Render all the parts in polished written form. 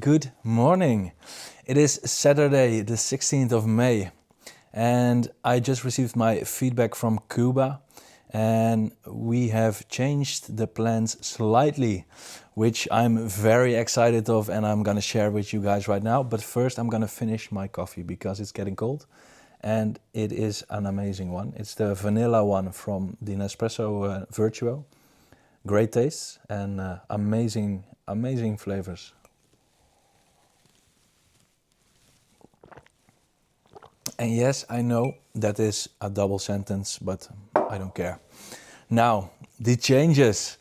Good morning. It is Saturday, the 16th of May, and I just received my feedback from Cuba, and we have changed the plans slightly, which I'm very excited of, and I'm gonna share with you guys right now. But first, I'm gonna finish my coffee because it's getting cold, and it is an amazing one. It's the vanilla one from the Nespresso Virtuo. Great taste and amazing flavors. And yes, I know that is a double sentence, but I don't care. Now, the changes.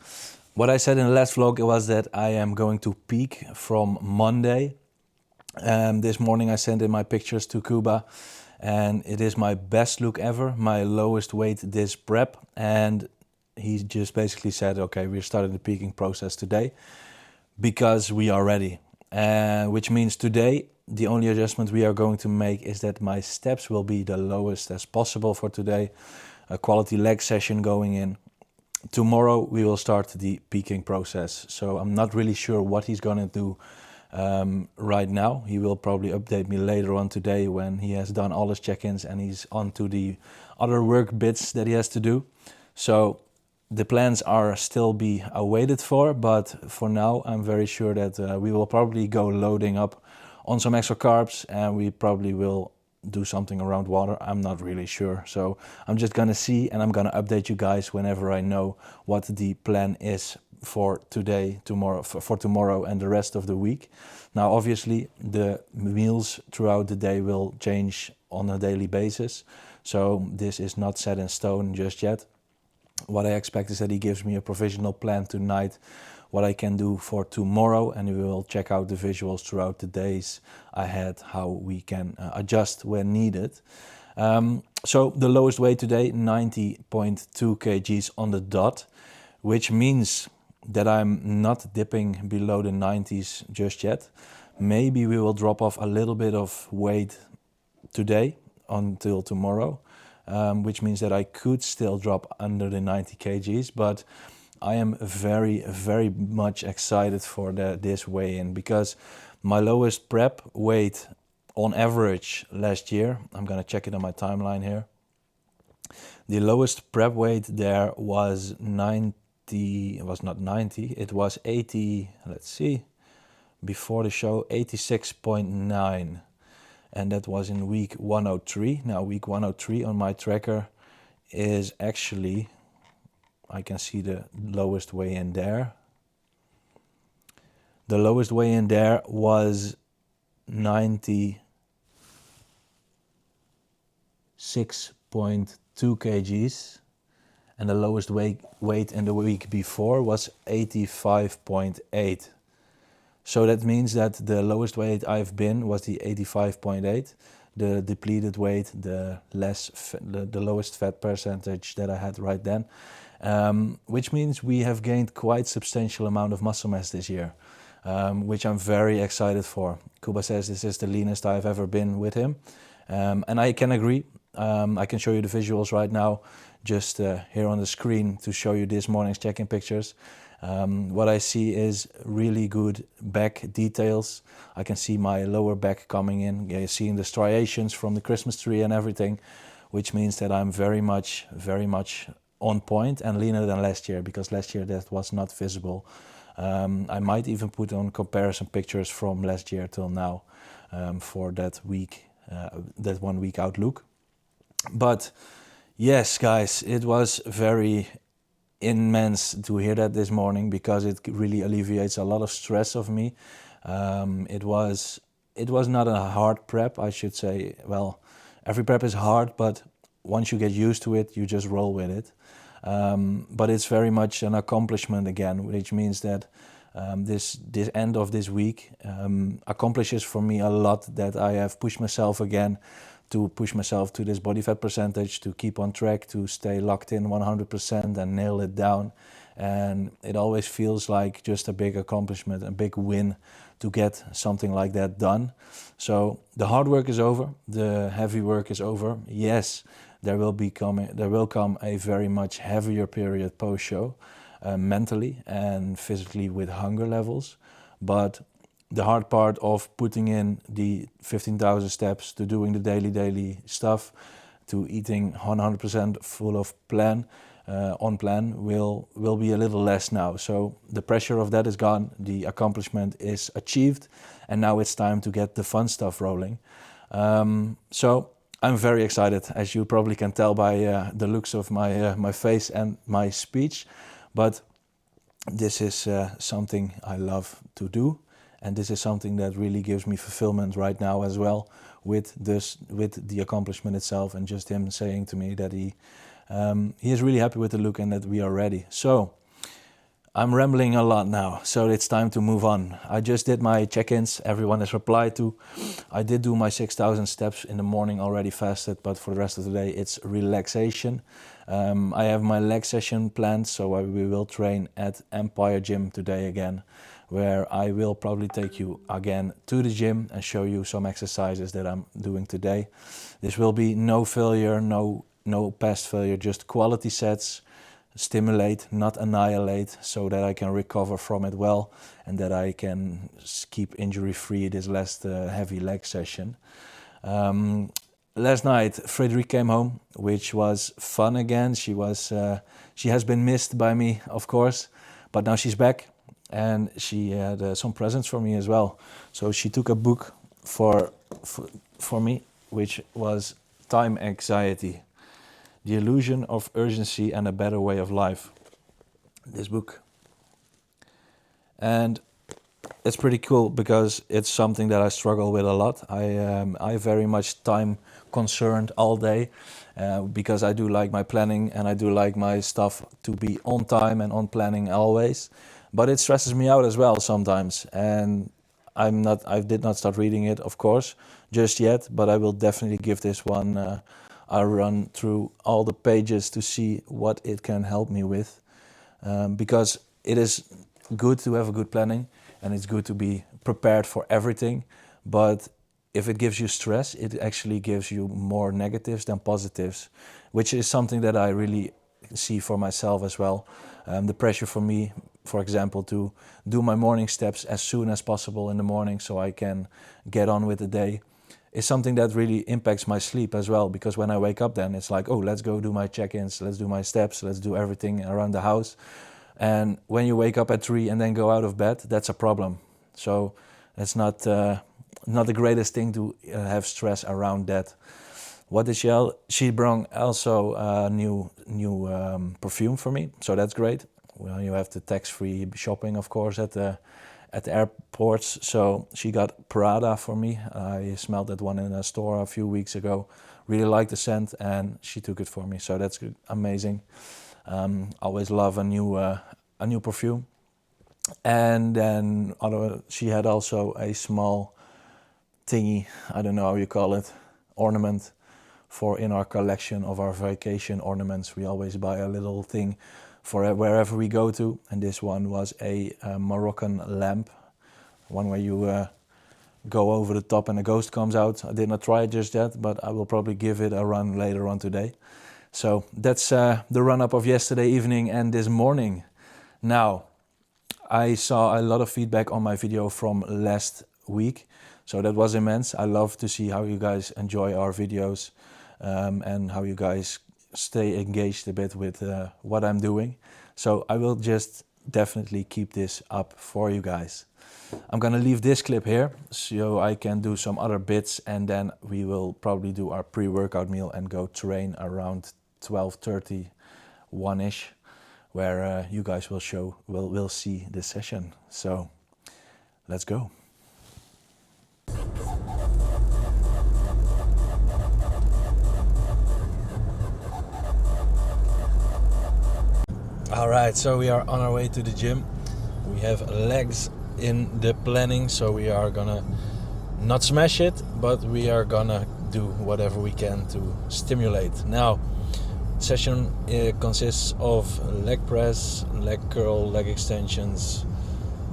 What I said in the last vlog was that I am going to peak from Monday. This morning I sent in my pictures to Cuba, and it is my best look ever, my lowest weight this prep. And he just basically said, okay, we're starting the peaking process today because we are ready. Which means today, the only adjustment we are going to make is that my steps will be the lowest as possible for today. A quality leg session going in. Tomorrow we will start the peaking process. So I'm not really sure what he's gonna do right now. He will probably update me later on today when he has done all his check-ins and he's on to the other work bits that he has to do. So the plans are still be awaited for, but for now I'm very sure that we will probably go loading up on some extra carbs, and we probably will do something around water. I'm not really sure. So I'm just gonna see, and I'm gonna update you guys whenever I know what the plan is for today, tomorrow, for tomorrow and the rest of the week. Now, obviously, the meals throughout the day will change on a daily basis. So this is not set in stone just yet. What I expect is that he gives me a provisional plan tonight, what I can do for tomorrow, and we will check out the visuals throughout the days ahead, how we can adjust when needed. So the lowest weight today, 90.2 kgs on the dot, which means that I'm not dipping below the 90s just yet. Maybe we will drop off a little bit of weight today until tomorrow. Which means that I could still drop under the 90 kgs, but I am very much excited for this weigh-in because my lowest prep weight on average last year, I'm gonna check it on my timeline here. The lowest prep weight there was 90, it was not 90, it was 80, let's see, before the show, 86.9. And that was in week 103. Now week 103 on my tracker is actually, I can see the lowest weigh-in there. The lowest weigh-in there was 96.2 kgs, and the lowest weight in the week before was 85.8. So that means that the lowest weight I've been was the 85.8. The depleted weight, the lowest fat percentage that I had right then, which means we have gained quite substantial amount of muscle mass this year, which I'm very excited for. Kuba says this is the leanest I've ever been with him, and I can agree. I can show you the visuals right now, just here on the screen to show you this morning's check-in pictures. What I see is really good back details. I can see my lower back coming in, seeing the striations from the Christmas tree and everything, which means that I'm very much on point and leaner than last year, because last year that was not visible. I might even put on comparison pictures from last year till now for that week, that 1 week outlook. But yes, guys, it was very immense to hear that this morning, because it really alleviates a lot of stress of me. It was not a hard prep, I should say. Well, every prep is hard, but once you get used to it, you just roll with it. But it's very much an accomplishment again, which means that this end of this week accomplishes for me a lot, that I have pushed myself again, to push myself to this body fat percentage, to keep on track, to stay locked in 100% and nail it down. And it always feels like just a big accomplishment, a big win to get something like that done. So the hard work is over, the heavy work is over. Yes, there will come a very much heavier period post-show, mentally and physically, with hunger levels. But the hard part of putting in the 15,000 steps, to doing the daily stuff, to eating 100% full of plan, on plan, will be a little less now. So the pressure of that is gone, the accomplishment is achieved, and now it's time to get the fun stuff rolling. So I'm very excited, as you probably can tell by the looks of my face and my speech. But this is something I love to do, and this is something that really gives me fulfillment right now as well, with the accomplishment itself, and just him saying to me that he is really happy with the look and that we are ready. So I'm rambling a lot now, so it's time to move on. I just did my check-ins, everyone has replied to. I did do my 6,000 steps in the morning already, fasted, but for the rest of the day it's relaxation. I have my leg session planned, so we will train at Empire Gym today again, where I will probably take you again to the gym and show you some exercises that I'm doing today. This will be no failure, no past failure, just quality sets. Stimulate, not annihilate, so that I can recover from it well and that I can keep injury free this last heavy leg session. Last night Frederique came home, which was fun again. She has been missed by me, of course, but now she's back, and she had some presents for me as well. So she took a book for me, which was Time Anxiety: The Illusion of Urgency and a Better Way of Life. This book. And it's pretty cool because it's something that I struggle with a lot. I very much time concerned all day, because I do like my planning and I do like my stuff to be on time and on planning always. But it stresses me out as well sometimes. And I did not start reading it, of course, just yet, but I will definitely give this one I run through all the pages to see what it can help me with, because it is good to have a good planning and it's good to be prepared for everything, but if it gives you stress, it actually gives you more negatives than positives, which is something that I really see for myself as well. The pressure for me, for example, to do my morning steps as soon as possible in the morning so I can get on with the day, is something that really impacts my sleep as well, because when I wake up then it's like, oh, let's go do my check-ins, let's do my steps, let's do everything around the house. And when you wake up at 3 and then go out of bed, that's a problem. So it's not the greatest thing to have stress around that. What did she brought also a new perfume for me, so that's great. Well, you have the tax-free shopping, of course, at the airports. So she got Prada for me. I smelled that one in a store a few weeks ago. Really liked the scent, and she took it for me. So that's good. Amazing. Always love a new perfume. And then she had also a small thingy, I don't know how you call it, ornament for in our collection of our vacation ornaments. We always buy a little thing for wherever we go to, and this one was a Moroccan lamp, one where you go over the top and a ghost comes out. I did not try it just yet, but I will probably give it a run later on today. So that's the run-up of yesterday evening and this morning. Now, I saw a lot of feedback on my video from last week, so that was immense. I love to see how you guys enjoy our videos, and how you guys stay engaged a bit with what I'm doing. So I will just definitely keep this up for you guys. I'm gonna leave this clip here so I can do some other bits, and then we will probably do our pre-workout meal and go train around 12:30, 1-ish, where you guys will see this session. So let's go. All right, so we are on our way to the gym. We have legs in the planning, so we are gonna not smash it, but we are gonna do whatever we can to stimulate. Now, session consists of leg press, leg curl, leg extensions,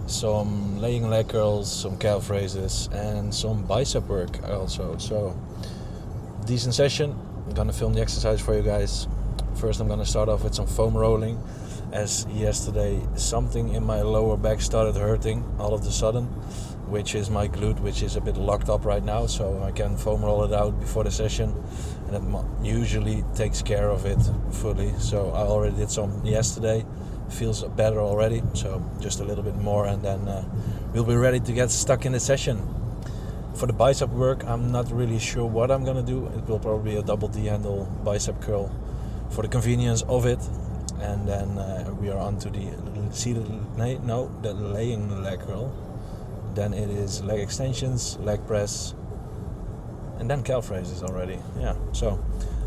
some laying leg curls, some calf raises, and some bicep work also. So, decent session. I'm gonna film the exercise for you guys. First, I'm gonna start off with some foam rolling, as yesterday something in my lower back started hurting all of a sudden, which is my glute, which is a bit locked up right now, so I can foam roll it out before the session, and it usually takes care of it fully. So I already did some yesterday, feels better already, so just a little bit more, and then we'll be ready to get stuck in the session. For the bicep work, I'm not really sure what I'm gonna do. It will probably be a double D handle bicep curl for the convenience of it, and then we are on to the the laying leg curl. Then it is leg extensions, leg press, and then calf raises already. Yeah, so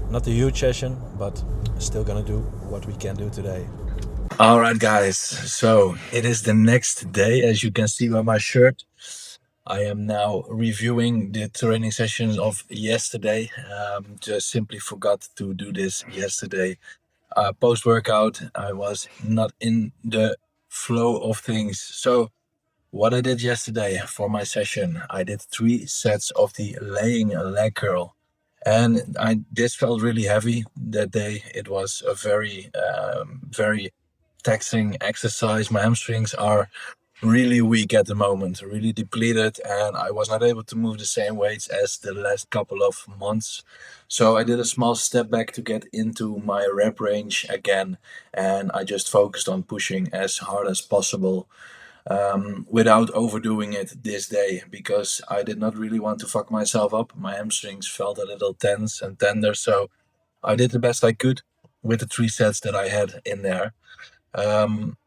not a huge session, but still gonna do what we can do today. All right, guys. So it is the next day, as you can see by my shirt. I am now reviewing the training sessions of yesterday. Just simply forgot to do this yesterday. Post workout, I was not in the flow of things. So what I did yesterday for my session, I did 3 sets of the laying leg curl, and this felt really heavy that day. It was a very taxing exercise. My hamstrings are really weak at the moment, really depleted, and I was not able to move the same weights as the last couple of months. So I did a small step back to get into my rep range again, and I just focused on pushing as hard as possible, without overdoing it this day, because I did not really want to fuck myself up. My hamstrings felt a little tense and tender, so I did the best I could with the 3 sets that I had in there. Um,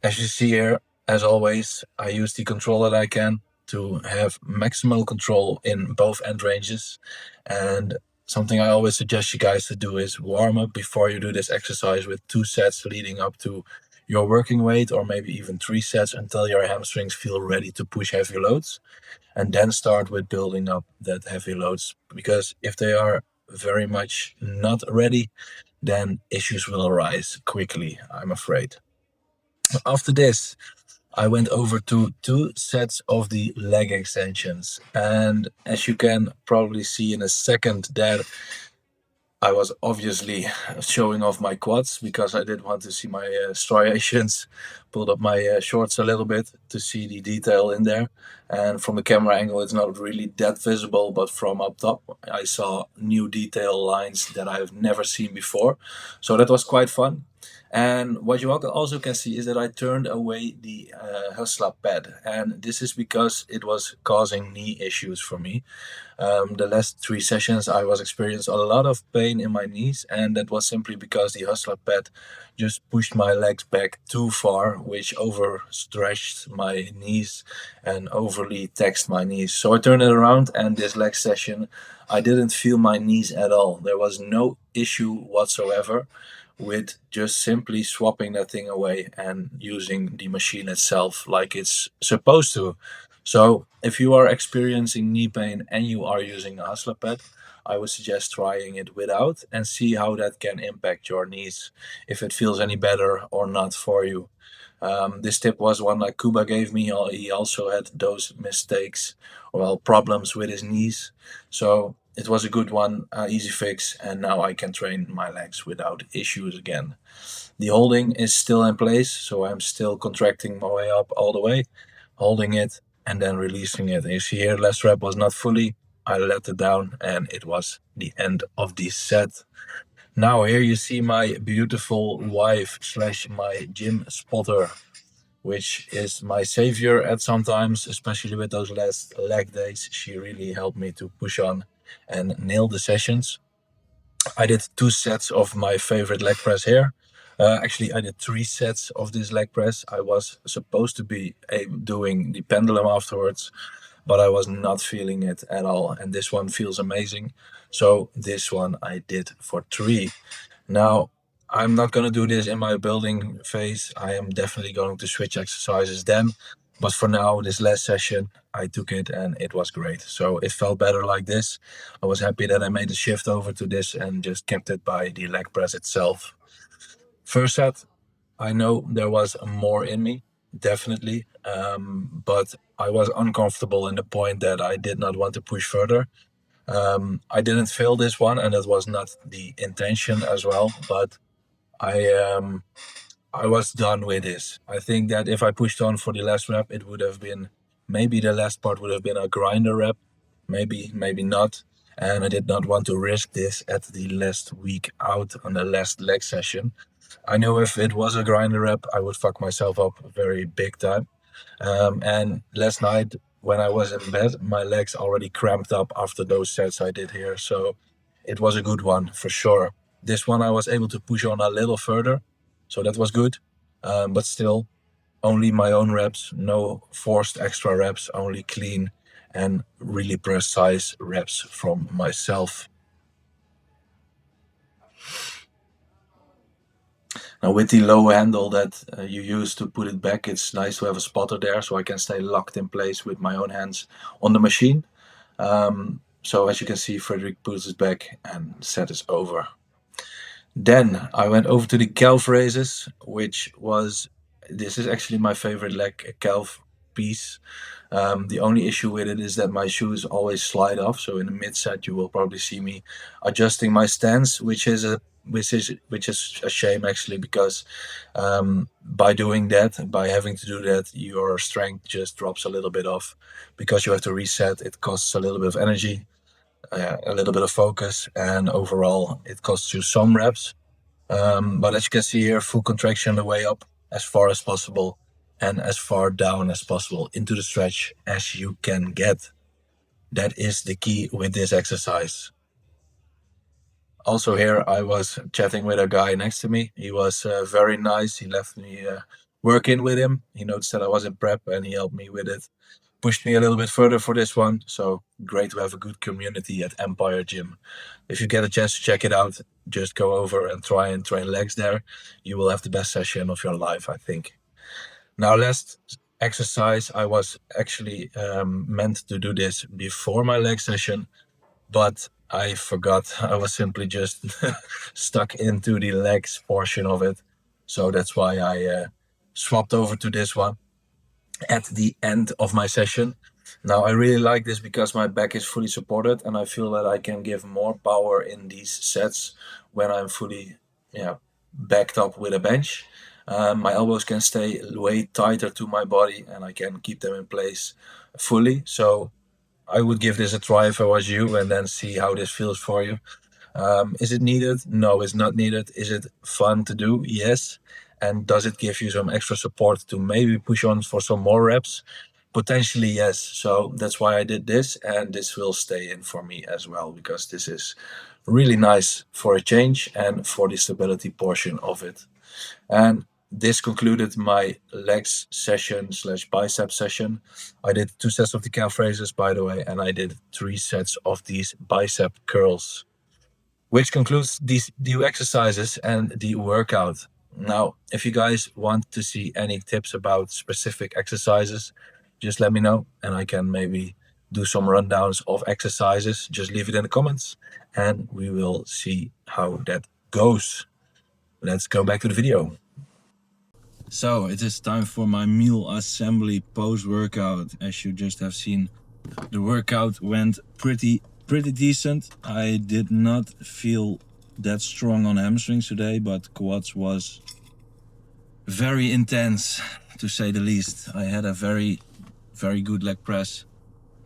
as you see here, as always, I use the control that I can to have maximal control in both end ranges. And something I always suggest you guys to do is warm up before you do this exercise with 2 sets leading up to your working weight, or maybe even 3 sets until your hamstrings feel ready to push heavy loads. And then start with building up that heavy loads. Because if they are very much not ready, then issues will arise quickly, I'm afraid. After this, I went over to 2 sets of the leg extensions. And as you can probably see in a second, that I was obviously showing off my quads because I did want to see my striations. Pulled up my shorts a little bit to see the detail in there. And from the camera angle, it's not really that visible, but from up top, I saw new detail lines that I've never seen before. So that was quite fun. And what you also can see is that I turned away the Husla pad. And this is because it was causing knee issues for me. The last 3 sessions, I was experiencing a lot of pain in my knees, and that was simply because the hustler pad just pushed my legs back too far, which overstretched my knees and overly taxed my knees. So I turned it around, and this leg session, I didn't feel my knees at all. There was no issue whatsoever with just simply swapping that thing away and using the machine itself like it's supposed to. So if you are experiencing knee pain and you are using a hustler pad, I would suggest trying it without and see how that can impact your knees, if it feels any better or not for you. This tip was one that Kuba gave me. He also had those mistakes, well, problems with his knees. So it was a good one, easy fix, and now I can train my legs without issues again. The holding is still in place, so I'm still contracting my way up all the way, holding it and then releasing it. And you see here, last rep was not fully. I let it down, and it was the end of the set. Now here you see my beautiful wife slash my gym spotter, which is my savior at sometimes, especially with those last leg days. She really helped me to push on and nail the sessions. I did 2 sets of my favorite leg press here. Actually, I did 3 sets of this leg press. I was supposed to be doing the pendulum afterwards, but I was not feeling it at all. And this one feels amazing. So this one I did for 3. Now, I'm not going to do this in my building phase. I am definitely going to switch exercises then. But for now, this last session, I took it and it was great. So it felt better like this. I was happy that I made the shift over to this and just kept it by the leg press itself. First set, I know there was more in me, definitely. But I was uncomfortable in the point that I did not want to push further. I didn't fail this one, and that was not the intention as well. But I was done with this. I think that if I pushed on for the last rep, it would have been Maybe the last part would have been a grinder rep, maybe not. And I did not want to risk this at the last week out on the last leg session. I know if it was a grinder rep, I would fuck myself up very big time. And last night when I was in bed, my legs already cramped up after those sets I did here. So it was a good one for sure. This one I was able to push on a little further, so that was good. But still, only my own reps, no forced extra reps, only clean and really precise reps from myself. Now with the low handle that you use to put it back, it's nice to have a spotter there so I can stay locked in place with my own hands on the machine. So as you can see, Frederick puts it back and set is over. Then I went over to the calf raises, this is actually my favorite leg calf piece. The only issue with it is that my shoes always slide off. So in the mid set, you will probably see me adjusting my stance, which is a shame actually, because by doing that, by having to do that, your strength just drops a little bit off because you have to reset. It costs a little bit of energy, a little bit of focus, and overall, it costs you some reps. But as you can see here, full contraction the way up as far as possible and as far down as possible into the stretch as you can get. That is the key with this exercise. Also here, I was chatting with a guy next to me. He was very nice. He left me work in with him. He noticed that I was in prep and he helped me with it. Pushed me a little bit further for this one. So great to have a good community at Empire Gym. If you get a chance to check it out, just go over and try and train legs there. You will have the best session of your life, I think. Now, last exercise, I was actually meant to do this before my leg session, but I forgot. I was simply just stuck into the legs portion of it. So that's why I swapped over to this one at the end of my session. Now, I really like this because my back is fully supported and I feel that I can give more power in these sets when I'm fully backed up with a bench. My elbows can stay way tighter to my body and I can keep them in place fully. So I would give this a try if I was you and then see how this feels for you. Is it needed? No, it's not needed. Is it fun to do? Yes. And does it give you some extra support to maybe push on for some more reps? Potentially, yes. So that's why I did this, and this will stay in for me as well, because this is really nice for a change and for the stability portion of it. And this concluded my legs session slash bicep session. I did 2 sets of the calf raises, by the way, and I did 3 sets of these bicep curls, which concludes these new exercises and the workout. Now, if you guys want to see any tips about specific exercises, just let me know and I can maybe do some rundowns of exercises. Just leave it in the comments and we will see how that goes. Let's go back to the video. So it is time for my meal assembly post-workout. As you just have seen, the workout went pretty decent. I did not feel that strong on hamstrings today, but quads was very intense, to say the least. I had a very good leg press.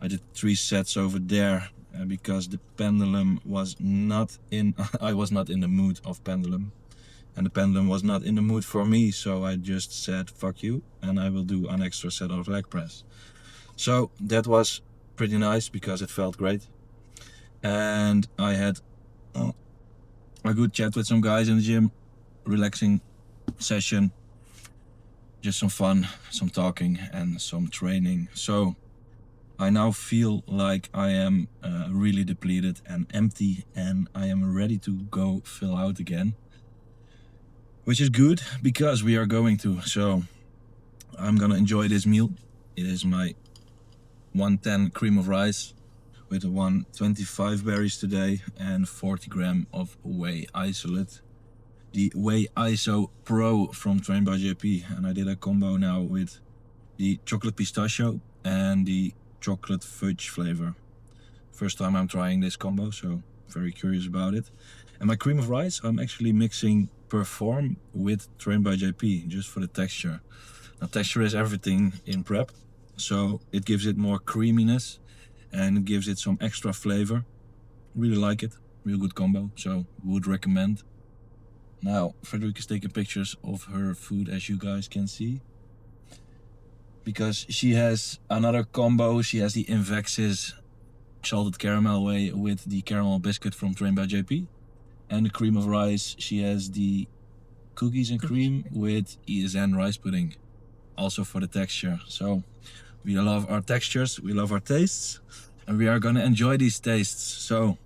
I did 3 sets over there because the pendulum was not in I was not in the mood of pendulum, and the pendulum was not in the mood for me, so I just said fuck you and I will do an extra set of leg press. So that was pretty nice because it felt great. And I had a good chat with some guys in the gym, relaxing session, just some fun, some talking and some training. So I now feel like I am really depleted and empty and I am ready to go fill out again, which is good because we are going to. So I'm gonna enjoy this meal. It is my 110 cream of rice with 125 berries today and 40 gram of whey isolate, the Whey ISO Pro from Train by JP. And I did a combo now with the chocolate pistachio and the chocolate fudge flavor. First time I'm trying this combo, so very curious about it. And my cream of rice, I'm actually mixing Perform with Train by JP just for the texture. Now texture is everything in prep. So it gives it more creaminess and it gives it some extra flavor. Really like it. Real good combo. So would recommend. Now Frederick is taking pictures of her food, as you guys can see, because she has another combo. She has the Invexis salted caramel way with the caramel biscuit from Train by JP, and the cream of rice. She has the cookies and cream with ESN rice pudding, also for the texture. So we love our textures, we love our tastes, and we are gonna enjoy these tastes. So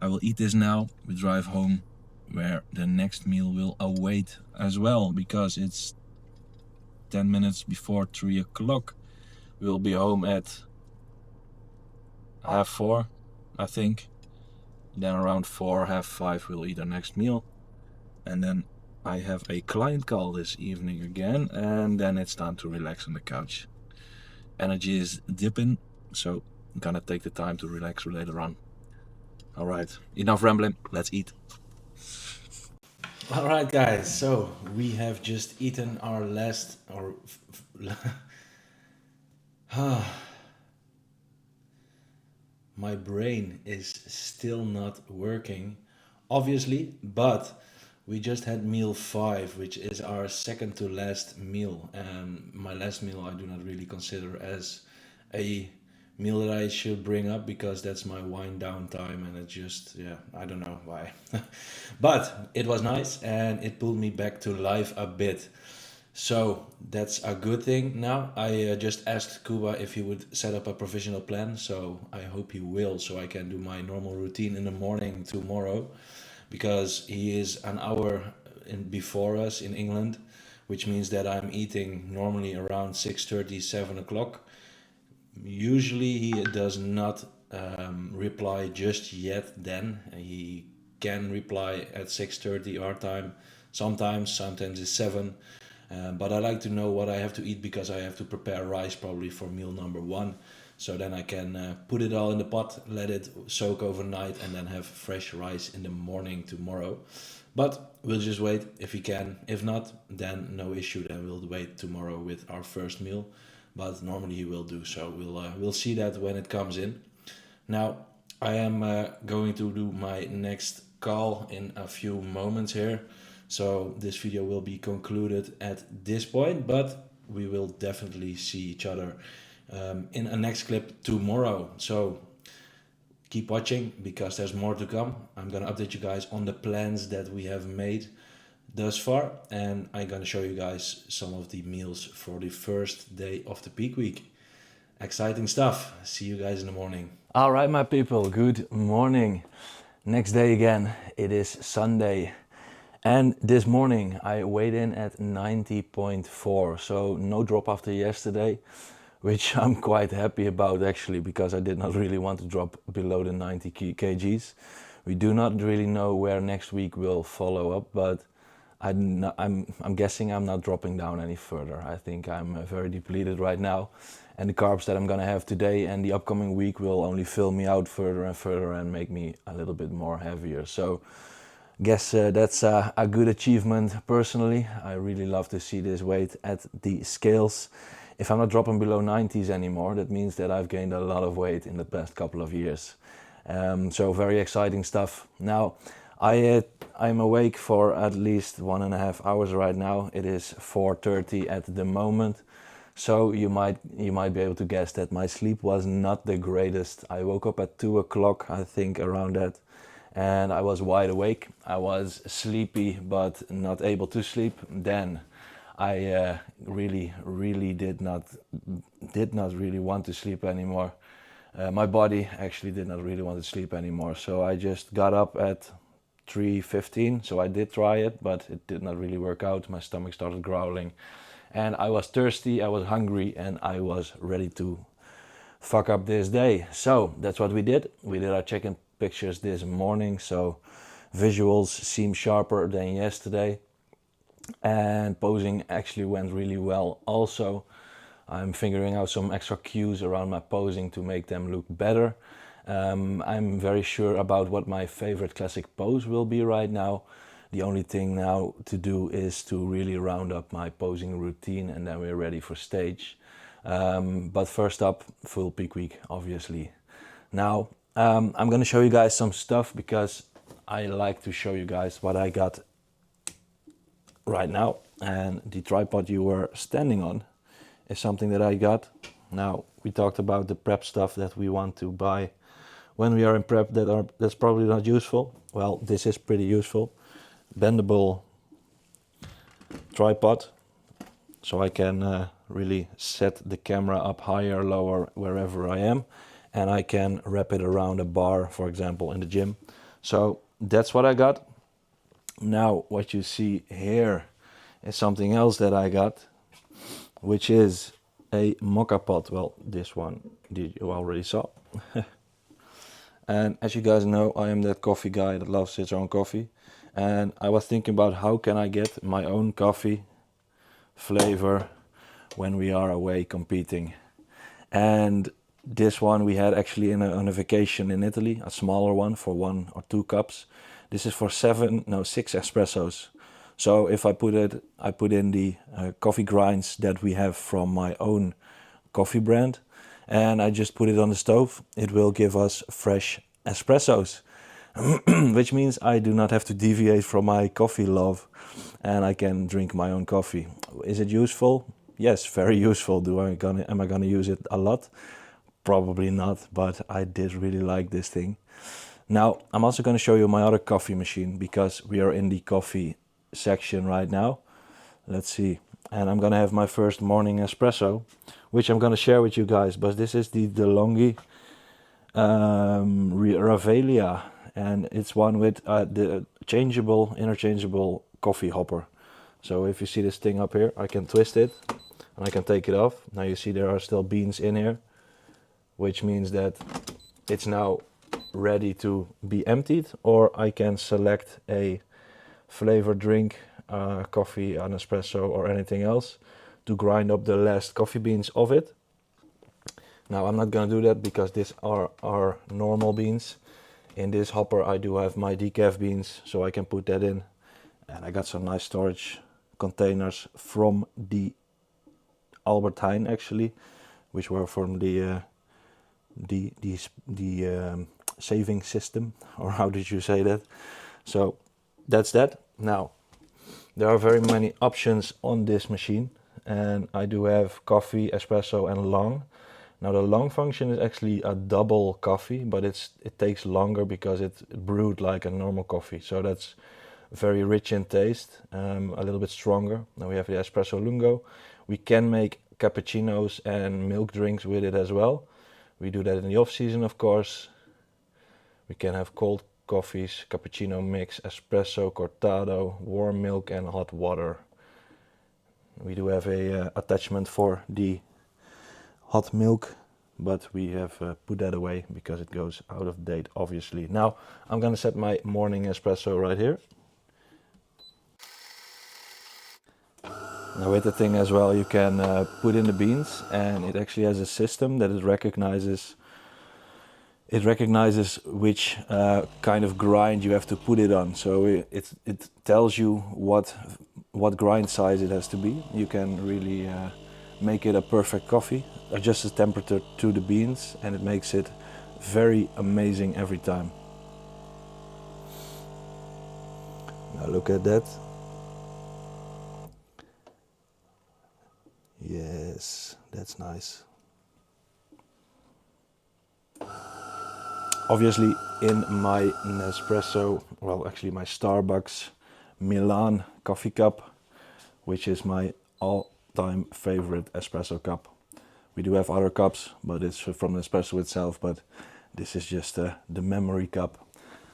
I will eat this now. We drive home, where the next meal will await as well, because it's 10 minutes before 3 o'clock. We'll be home at 4:30, I think. Then around 4, 5:30, we'll eat our next meal. And then I have a client call this evening again, and then it's time to relax on the couch. Energy is dipping, so I'm gonna take the time to relax later on. All right, enough rambling, let's eat. All right, guys, so we have just eaten our last, or my brain is still not working, obviously, but we just had meal 5, which is our second to last meal. And my last meal I do not really consider as a meal that I should bring up, because that's my wind down time, and it just, yeah, I don't know why. But it was nice and it pulled me back to life a bit. So that's a good thing. Now I just asked Kuba if he would set up a provisional plan. So I hope he will, so I can do my normal routine in the morning tomorrow, because he is an hour before us in England, which means that I'm eating normally around 6:30, 7 o'clock. Usually he does not reply just yet. Then he can reply at 6:30 our time. Sometimes it's 7. But I like to know what I have to eat, because I have to prepare rice probably for meal number 1. So then I can put it all in the pot, let it soak overnight, and then have fresh rice in the morning tomorrow. But we'll just wait if we can. If not, then no issue. Then we'll wait tomorrow with our first meal. But normally he will do so. We'll see that when it comes in. Now I am going to do my next call in a few moments here. So this video will be concluded at this point, but we will definitely see each other in a next clip tomorrow. So keep watching, because there's more to come. I'm gonna update you guys on the plans that we have made thus far, and I'm gonna show you guys some of the meals for the first day of the peak week. Exciting stuff. See you guys in the morning. All right, my people, good morning. Next day again. It is Sunday. And this morning I weighed in at 90.4, so no drop after yesterday, which I'm quite happy about actually, because I did not really want to drop below the 90 kgs. We do not really know where next week will follow up, but I'm guessing I'm not dropping down any further. I think I'm very depleted right now, and the carbs that I'm gonna have today and the upcoming week will only fill me out further and further and make me a little bit more heavier. So guess that's a good achievement personally. I really love to see this weight at the scales. If I'm not dropping below 90s anymore, that means that I've gained a lot of weight in the past couple of years. So very exciting stuff. Now I'm awake for at least 1.5 hours right now. It is 4:30 at the moment. So you might be able to guess that my sleep was not the greatest. I woke up at 2 o'clock, I think, around that. And I was wide awake. I was sleepy but not able to sleep. Then I really did not really want to sleep anymore. My body actually did not really want to sleep anymore. So I just got up at 3:15. So I did try it, but it did not really work out. My stomach started growling, and I was thirsty. I was hungry, and I was ready to fuck up this day. So that's what we did. We did our check-in pictures this morning, so visuals seem sharper than yesterday, and posing actually went really well. Also, I'm figuring out some extra cues around my posing to make them look better. I'm very sure about what my favorite classic pose will be right now. The only thing now to do is to really round up my posing routine, and then we're ready for stage. But first up, full peak week, obviously. Now, I'm gonna show you guys some stuff because I like to show you guys what I got right now. And the tripod you were standing on is something that I got. Now, we talked about the prep stuff that we want to buy when we are in prep that's probably not useful. Well, this is pretty useful. Bendable tripod, so I can really set the camera up higher, lower, wherever I am, and I can wrap it around a bar, for example, in the gym. So that's what I got. Now what you see here is something else that I got, which is a mocha pot. Well, this one you already saw. And as you guys know, I am that coffee guy that loves his own coffee. And I was thinking about how can I get my own coffee flavor when we are away competing. And this one we had actually on a vacation in Italy, a smaller one for 1 or 2 cups. This is for 6 espressos. So if I put in the coffee grinds that we have from my own coffee brand, and I just put it on the stove, it will give us fresh espressos. Which means I do not have to deviate from my coffee love, and I can drink my own coffee. Is it useful? Yes, very useful. Am I gonna use it a lot? Probably not, but I did really like this thing. Now, I'm also gonna show you my other coffee machine because we are in the coffee section right now. Let's see. And I'm gonna have my first morning espresso, which I'm gonna share with you guys, but this is the DeLonghi Ravelia, and it's one with the interchangeable coffee hopper. So if you see this thing up here, I can twist it and I can take it off. Now you see there are still beans in here, which means that it's now ready to be emptied, or I can select a flavored drink, coffee, an espresso, or anything else to grind up the last coffee beans of it. Now I'm not gonna do that because these are our normal beans. In this hopper I do have my decaf beans, so I can put that in. And I got some nice storage containers from the Albert Heijn actually, which were from the saving system, or how did you say that? So that's that. Now there are very many options on this machine, and I do have coffee, espresso, and long. Now the long function is actually a double coffee, but it takes longer because it's brewed like a normal coffee. So that's very rich in taste, a little bit stronger. Now we have the espresso lungo. We can make cappuccinos and milk drinks with it as well. We do that in the off season, of course. We can have cold coffees, cappuccino mix, espresso, cortado, warm milk, and hot water. We do have a attachment for the hot milk, but we have put that away because it goes out of date, obviously. Now I'm gonna set my morning espresso right here. Now with the thing as well, you can put in the beans, and it actually has a system that it recognizes which kind of grind you have to put it on. So it tells you what grind size it has to be. You can really make it a perfect coffee, adjust the temperature to the beans, and it makes it very amazing every time. Now look at that. Yes, that's nice. Obviously in my Nespresso, well actually my Starbucks Milan coffee cup, which is my all-time favorite espresso cup. We do have other cups, but it's from Nespresso itself, but this is just the memory cup.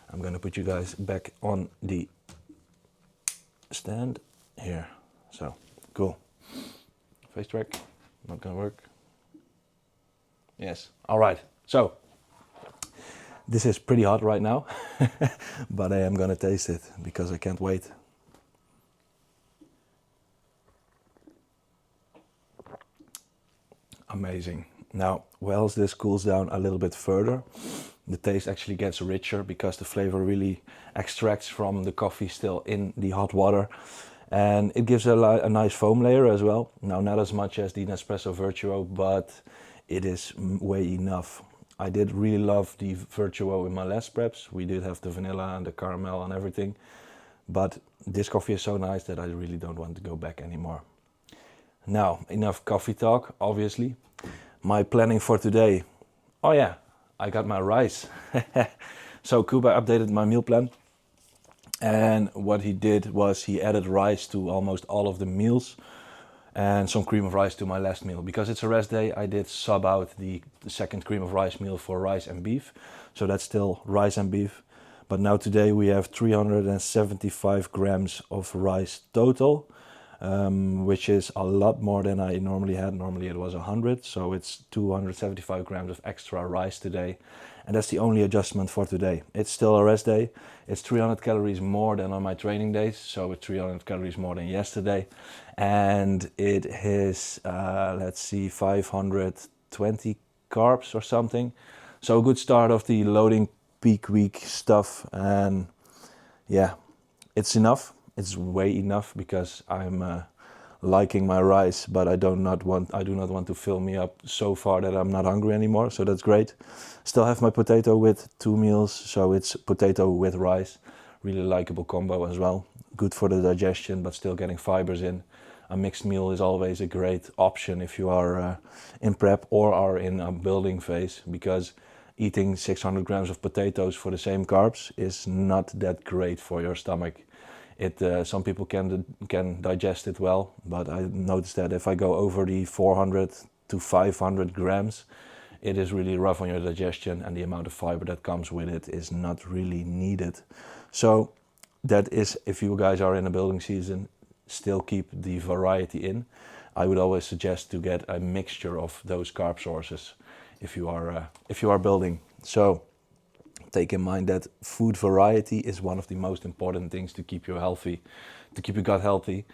I'm gonna put you guys back on the stand here. So, cool. Face track, not gonna work. Yes, all right. So, this is pretty hot right now, but I am gonna taste it because I can't wait. Amazing. Now, whilst this cools down a little bit further, the taste actually gets richer because the flavor really extracts from the coffee still in the hot water. And it gives a nice foam layer as well. Now, not as much as the Nespresso Virtuo, but it is way enough. I did really love the Virtuo in my last preps. We did have the vanilla and the caramel and everything, but this coffee is so nice that I really don't want to go back anymore. Now, enough coffee talk, obviously. My planning for today. Oh yeah, I got my rice. So Kuba updated my meal plan. And what he did was he added rice to almost all of the meals and some cream of rice to my last meal. Because it's a rest day, I did sub out the second cream of rice meal for rice and beef. So that's still rice and beef. But now today we have 375 grams of rice total, which is a lot more than I normally had. Normally it was 100, so it's 275 grams of extra rice today. And that's the only adjustment for today. It's still a rest day. It's 300 calories more than on my training days, so it's 300 calories more than yesterday. And it is, let's see, 520 carbs or something. So a good start of the loading peak week stuff. And yeah, it's enough. It's way enough because I'm liking my rice, but I do not want to fill me up so far that I'm not hungry anymore. So that's great. Still have my potato with 2 meals, so it's potato with rice. Really likable combo as well. Good for the digestion, but still getting fibers in. A mixed meal is always a great option if you are in prep or are in a building phase, because eating 600 grams of potatoes for the same carbs is not that great for your stomach. Some people can digest it well, but I noticed that if I go over the 400 to 500 grams, it is really rough on your digestion, and the amount of fiber that comes with it is not really needed. So that is, if you guys are in a building season, still keep the variety in. I would always suggest to get a mixture of those carb sources if you are building. So take in mind that food variety is one of the most important things to keep you healthy, to keep your gut healthy.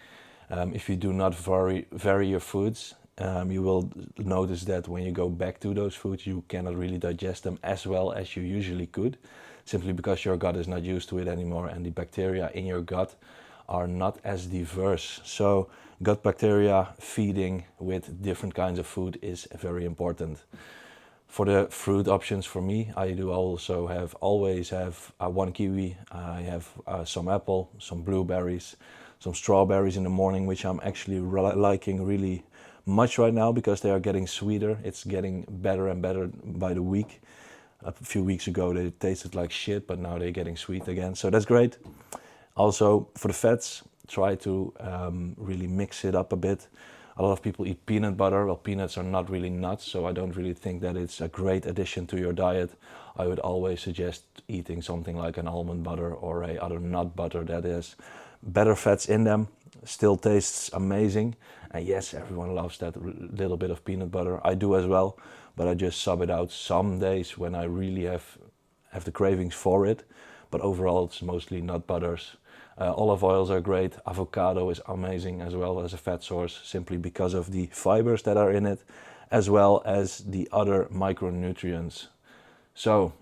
If you do not vary your foods, you will notice that when you go back to those foods, you cannot really digest them as well as you usually could, simply because your gut is not used to it anymore, and the bacteria in your gut are not as diverse. So gut bacteria feeding with different kinds of food is very important. For the fruit options for me, I do also always have 1 kiwi, I have some apple, some blueberries, some strawberries in the morning, which I'm actually liking really much right now because they are getting sweeter. It's getting better and better by the week. A few weeks ago they tasted like shit, but now they're getting sweet again, so that's great. Also for the fats, try to really mix it up a bit. A lot of people eat peanut butter. Well, peanuts are not really nuts, so I don't really think that it's a great addition to your diet. I would always suggest eating something like an almond butter or a other nut butter that has better fats in them, still tastes amazing. And yes, everyone loves that little bit of peanut butter. I do as well, but I just sub it out some days when I really have the cravings for it. But overall, it's mostly nut butters. Olive oils are great. Avocado is amazing as well as a fat source, simply because of the fibers that are in it, as well as the other micronutrients. So,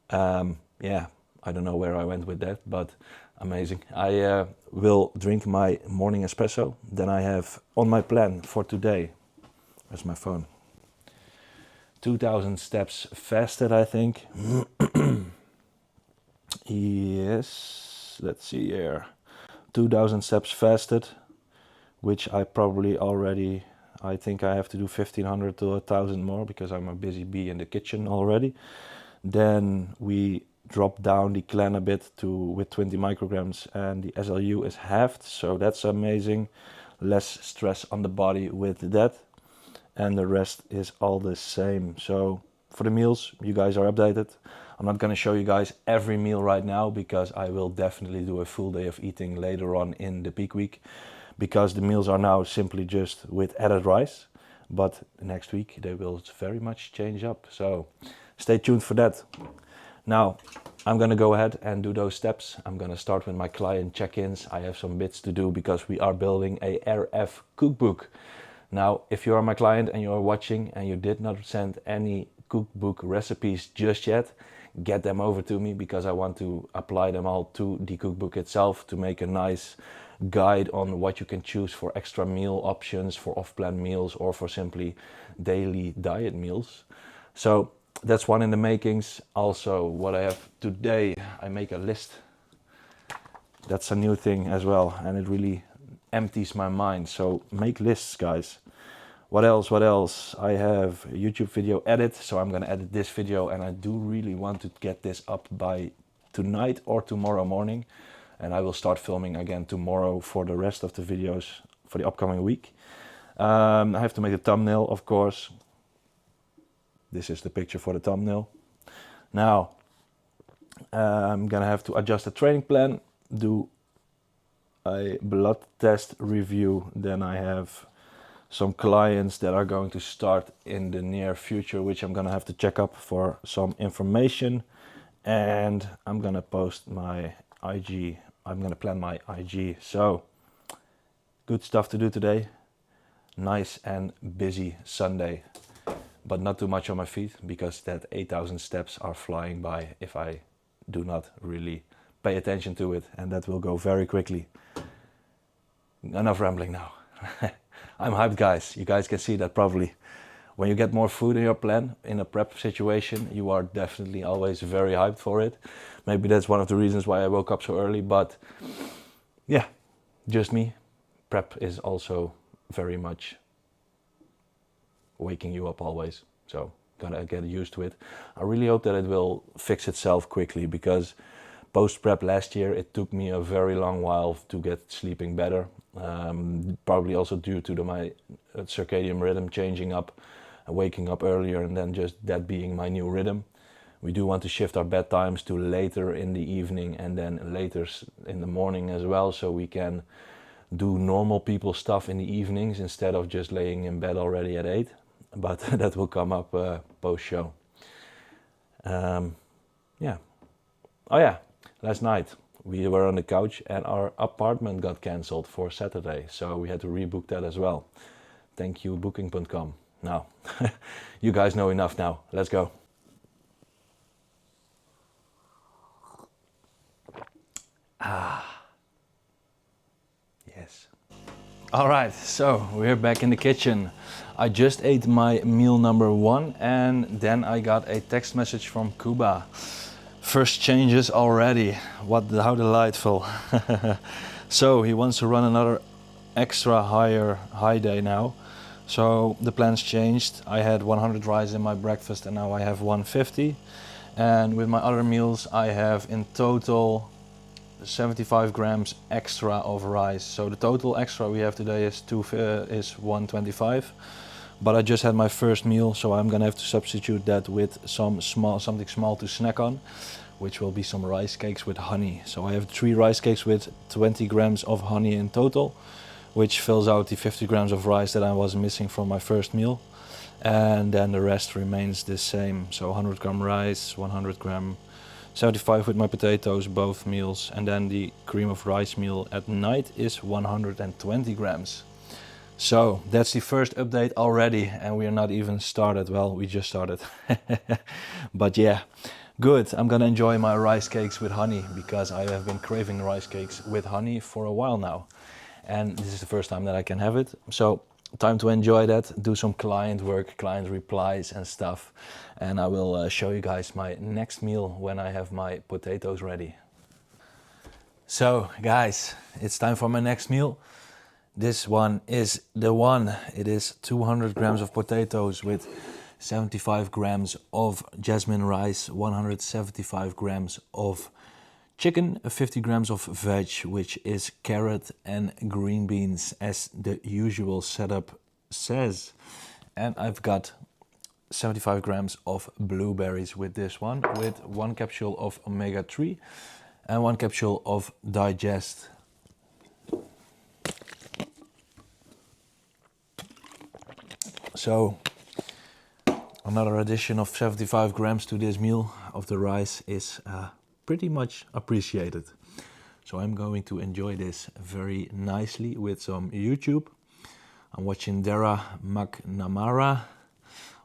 yeah, I don't know where I went with that, but amazing. I will drink my morning espresso. Then I have on my plan for today, where's my phone? 2,000 steps fasted, I think. Yes, let's see here. 2,000 steps fasted, which I probably already, I think I have to do 1,500 to 1,000 more because I'm a busy bee in the kitchen already. Then we drop down the clan a bit with 20 micrograms, and the SLU is halved, so that's amazing. Less stress on the body with that, and the rest is all the same. So for the meals, you guys are updated. I'm not going to show you guys every meal right now because I will definitely do a full day of eating later on in the peak week, because the meals are now simply just with added rice, but next week they will very much change up. So stay tuned for that. Now I'm going to go ahead and do those steps. I'm going to start with my client check-ins. I have some bits to do because we are building a RF cookbook. Now, if you are my client and you are watching and you did not send any cookbook recipes just yet, get them over to me, because I want to apply them all to the cookbook itself to make a nice guide on what you can choose for extra meal options, for off-plan meals, or for simply daily diet meals. So that's one in the makings. Also, what I have today, I make a list. That's a new thing as well, and it really empties my mind. So make lists, guys. What else? What else? I have a YouTube video edit, so I'm gonna edit this video, and I do really want to get this up by tonight or tomorrow morning. And I will start filming again tomorrow for the rest of the videos for the upcoming week. I have to make a thumbnail, of course. This is the picture for the thumbnail. Now, I'm gonna have to adjust the training plan, do a blood test review. Then I have some clients that are going to start in the near future, which I'm gonna have to check up for some information. And I'm gonna post my IG. I'm gonna plan my IG. So, good stuff to do today. Nice and busy Sunday, but not too much on my feet, because that 8,000 steps are flying by if I do not really pay attention to it, and that will go very quickly. Enough rambling now. I'm hyped, guys. You guys can see that probably. When you get more food in your plan, in a prep situation, you are definitely always very hyped for it. Maybe that's one of the reasons why I woke up so early, but yeah, just me. Prep is also very much waking you up always, so gotta get used to it. I really hope that it will fix itself quickly, because post-prep last year, it took me a very long while to get sleeping better. Probably also due to my circadian rhythm changing up, waking up earlier, and then just that being my new rhythm. We do want to shift our bedtimes to later in the evening and then later in the morning as well, so we can do normal people stuff in the evenings instead of just laying in bed already at 8. But that will come up post-show. Yeah. Oh yeah, last night we were on the couch and our apartment got cancelled for Saturday, so we had to rebook that as well. Thank you, booking.com. Now, you guys know enough now. Let's go. Yes. All right, so we're back in the kitchen. I just ate my meal number 1, and then I got a text message from Cuba. First changes already. How delightful. So he wants to run another extra high day now. So the plans changed. I had 100 rice in my breakfast, and now I have 150. And with my other meals, I have in total 75 grams extra of rice. So the total extra we have today is 125. But I just had my first meal, so I'm gonna have to substitute that with something small to snack on, which will be some rice cakes with honey. So I have 3 rice cakes with 20 grams of honey in total, which fills out the 50 grams of rice that I was missing from my first meal. And then the rest remains the same. So 100 gram rice, 100 gram, 75 with my potatoes, both meals. And then the cream of rice meal at night is 120 grams. So that's the first update already, and we are not even started. Well, we just started. But yeah, good. I'm gonna enjoy my rice cakes with honey, because I have been craving rice cakes with honey for a while now. And this is the first time that I can have it. So time to enjoy that, do some client work, client replies and stuff. And I will show you guys my next meal when I have my potatoes ready. So guys, it's time for my next meal. This one is the one. It is 200 grams of potatoes with 75 grams of jasmine rice, 175 grams of chicken, 50 grams of veg, which is carrot and green beans as the usual setup says. And I've got 75 grams of blueberries with this one, with 1 capsule of omega-3 and 1 capsule of digest. So another addition of 75 grams to this meal of the rice is pretty much appreciated. So I'm going to enjoy this very nicely with some YouTube. I'm watching Dara McNamara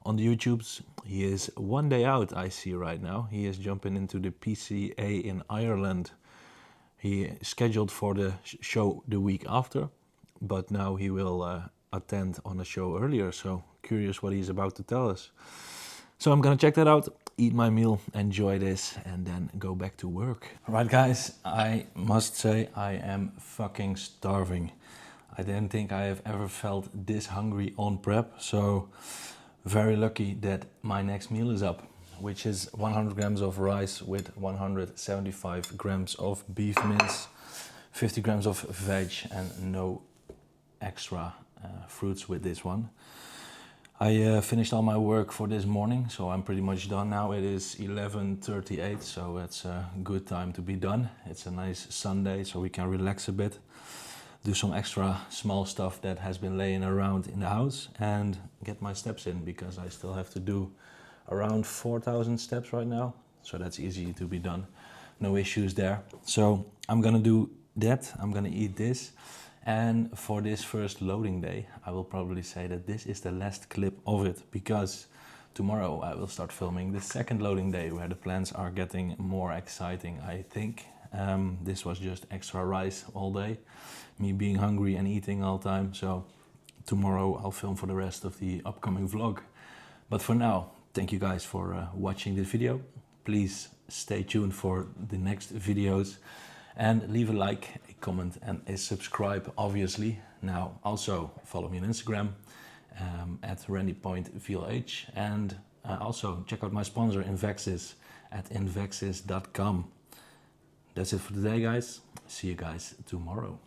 on the YouTubes. He is 1 day out, I see right now. He is jumping into the PCA in Ireland. He is scheduled for the show the week after, but now he will attend on a show earlier, so curious what he's about to tell us. So I'm gonna check that out, eat my meal, enjoy this, and then go back to work. Right guys, I must say I am fucking starving. I didn't think I have ever felt this hungry on prep, so very lucky that my next meal is up, which is 100 grams of rice with 175 grams of beef mince, 50 grams of veg, and no extra fruits with this one. I finished all my work for this morning, so I'm pretty much done now. It is 11:38, so it's a good time to be done. It's a nice Sunday, so we can relax a bit, do some extra small stuff that has been laying around in the house, and get my steps in, because I still have to do around 4,000 steps right now, so that's easy to be done. No issues there. So I'm gonna do that, I'm gonna eat this. And for this first loading day, I will probably say that this is the last clip of it, because tomorrow I will start filming the second loading day, where the plans are getting more exciting, I think. This was just extra rice all day, me being hungry and eating all the time, so tomorrow I'll film for the rest of the upcoming vlog. But for now, thank you guys for watching this video. Please stay tuned for the next videos, and leave a like, a comment, and a subscribe, obviously. Now, also follow me on Instagram at randypointvlh, and also check out my sponsor Invexis at invexis.com. That's it for today, guys. See you guys tomorrow.